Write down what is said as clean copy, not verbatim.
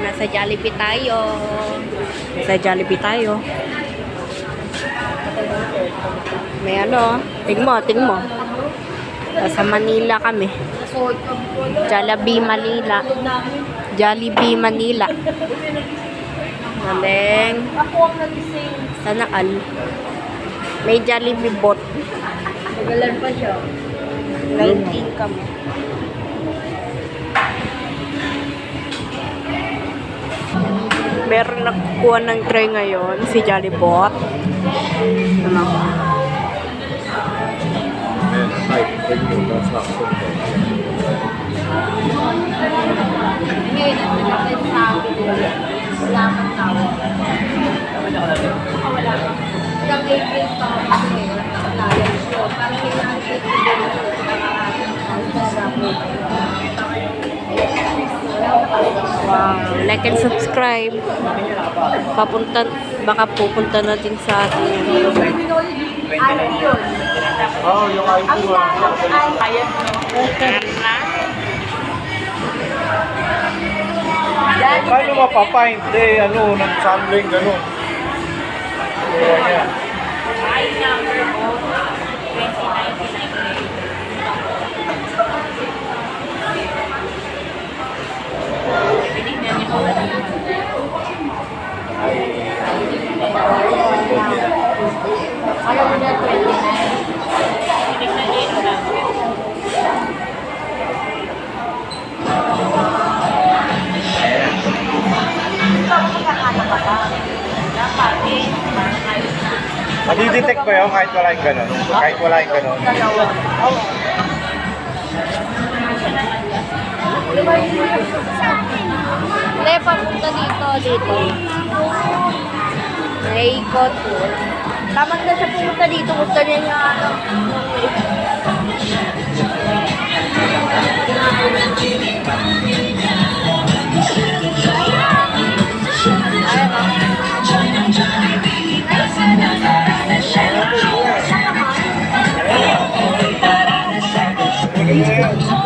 Nasa Jollibee tayo. Sa Jollibee tayo. May ano, tingmo. Sa Manila kami. Jollibee Manila. Jollibee Manila. Galing. Sana all. May Jollibee bot. Magalan pa siya. 19 kami. Meron nakukuha ng tray ngayon, si Jollibot. Ano? Wow, like and subscribe. Baka pupunta natin sa ating Oo, yung IT mo. Paano mapapaint? Ano, ng sampling, gano'n. Ayan. Ayaw mo na 29. Madidetect ba yun kahit wala yung gano'n? Kahit wala yung gano'n? Hindi, papunta dito. Naikot. Tamang na siya pumunta dito. Gusto niya yung ano. Ayan.